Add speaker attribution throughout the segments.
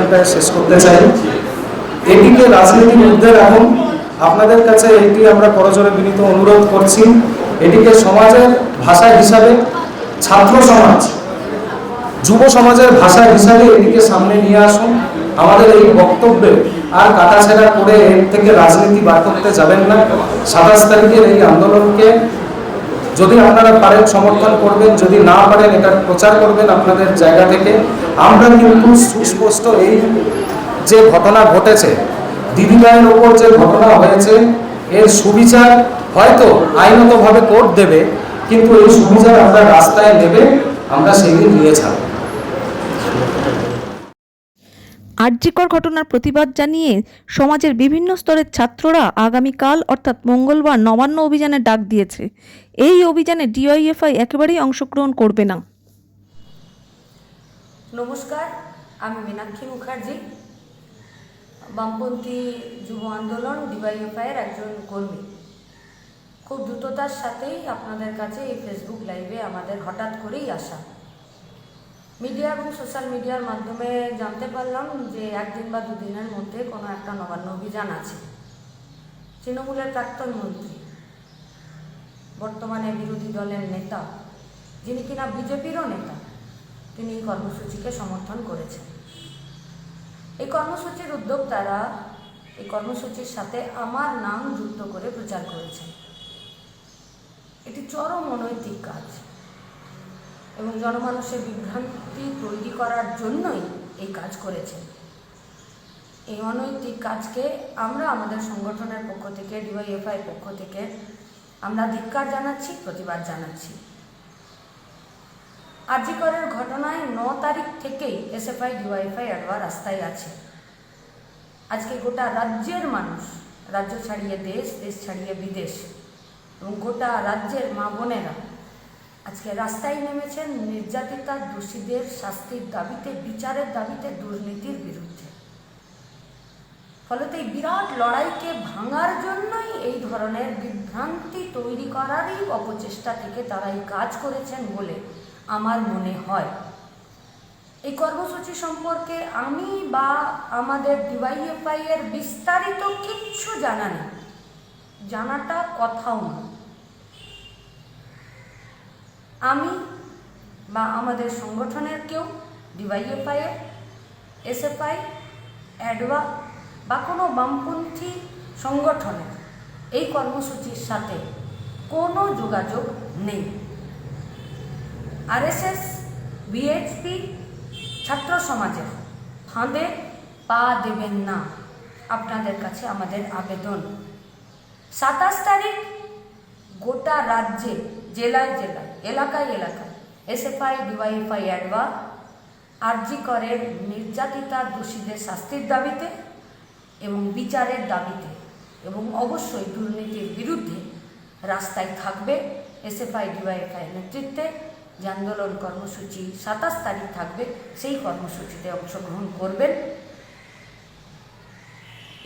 Speaker 1: এখানটায় শেষ করতে চাই। এটিকে রাজনীতির ঊর্ধ্বে রাখুন। আপনাদের কাছে এটি আমরা করজোড়ে বিনীত অনুরোধ করছি। এটিকে সমাজের ভাষা হিসাবে, ছাত্র সমাজ, যুব সমাজের ভাষা হিসাবে এটিকে সামনে নিয়ে আসুন। আমাদের এই বক্তব্যে আর কাটাছেড়া করে এর থেকে রাজনীতি বার করতে যাবেন না। 27 তারিখের এই আন্দোলনকে যদি আপনারা পারেন সমর্থন করবেন, যদি না পারেন এটা প্রচার করবেন আপনাদের জায়গা থেকে। আমরা কিন্তু সুস্পষ্ট এই যে ঘটনা ঘটেছে, দিদিভাইয়ের ওপর যে ঘটনা হয়েছে, এর সুবিচার হয়তো আইনতভাবে কোর্ট দেবে, কিন্তু এই সুবিচার আমরা রাস্তায় নেবে, আমরা সেই দিন নিয়ে ছাড়ব।
Speaker 2: আরজিকর ঘটনার প্রতিবাদ জানিয়ে সমাজের বিভিন্ন স্তরের ছাত্ররা আগামীকাল অর্থাৎ মঙ্গলবার নবান্ন অভিযানে ডাক দিয়েছে। এই অভিযানে ডিওয়াইএফআই একেবারেই অংশগ্রহণ করবে না।
Speaker 3: নমস্কার, আমি মীনাক্ষী মুখার্জি, বামপন্থী যুব আন্দোলন ডিওয়াইএফআইয়ের একজন কর্মী। খুব দ্রুততার সাথেই আপনাদের কাছে এই ফেসবুক লাইভে আমাদের হঠাৎ করেই আসা। মিডিয়া এবং সোশ্যাল মিডিয়ার মাধ্যমে জানতে পারলাম যে একদিন বা দুদিনের মধ্যে কোনো একটা নবান্ন অভিযান আছে। তৃণমূলের প্রাক্তন মন্ত্রী, বর্তমানে বিরোধী দলের নেতা, যিনি কিনা বিজেপিরও নেতা, তিনি এই কর্মসূচিকে সমর্থন করেছেন। এই কর্মসূচির উদ্যোক্তারা এই কর্মসূচির সাথে আমার নাম যুক্ত করে প্রচার করেছেন। এটি চরম অনৈতিক কাজ এবং জনমানুষের বিভ্রান্তি তৈরি করার জন্যই এই কাজ করেছেন। এই অনৈতিক কাজকে আমরা আমাদের সংগঠনের পক্ষ থেকে, ডিওয়াইএফআই পক্ষ থেকে আমরা ধিক্কার জানাচ্ছি, প্রতিবাদ জানাচ্ছি। আরজিকরের ঘটনায় 9 তারিখ থেকেই এসএফআই ডিওয়াইএফআই অ্যাডওয়া রাস্তায় আছে। আজকে গোটা রাজ্যের মানুষ, রাজ্য ছাড়িয়ে দেশ, দেশ ছাড়িয়ে বিদেশ এবং গোটা রাজ্যের মা বোনেরা আজকে রাস্তায় নেমেছেন নির্যাতিতা দোষীদের শাস্তির দাবিতে, বিচারের দাবিতে, দুর্নীতির বিরুদ্ধে। ফলত এই বিরাট লড়াইকে ভাঙার জন্যই এই ধরনের বিভ্রান্তি তৈরি করারই অপচেষ্টা থেকে তারা এই কাজ করেছেন বলে আমার মনে হয়। এই কর্মসূচি সম্পর্কে আমি বা আমাদের ডিওয়াইএফআই এর বিস্তারিত কিচ্ছু জানা নেই, জানাটা কথাও না। আমি বা আমাদের সংগঠনের কেউ, ডিওয়াইএফআই এর, এসএফআই, অ্যাডওয়া বা কোনো বামপন্থী সংগঠনের এই কর্মসূচির সাথে কোনো যোগাযোগ নেই। আরএসএস, বিএইচপি, ছাত্র সমাজের ফাঁদে পা দেবেন না, আপনাদের কাছে আমাদের আবেদন। 27 তারিখ গোটা রাজ্যে, জেলায় জেলায়, এলাকায় এলাকায় এসএফআই, ডিওয়াইএফআই, অ্যাডওয়া আরজিকরের নির্যাতিতা দোষীদের শাস্তির দাবিতে এবং বিচারের দাবিতে এবং অবশ্যই দুর্নীতির বিরুদ্ধে রাস্তায় থাকবে। এসএফআই, ডিওয়াইএফআই নেতৃত্বে যে আন্দোলন কর্মসূচি 27 তারিখ থাকবে, সেই কর্মসূচিতে অংশগ্রহণ করবেন।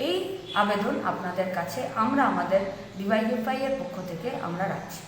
Speaker 3: এই আবেদন আপনাদের কাছে আমরা আমাদের ডিওয়াইএফআই এর পক্ষ থেকে আমরা রাখছি।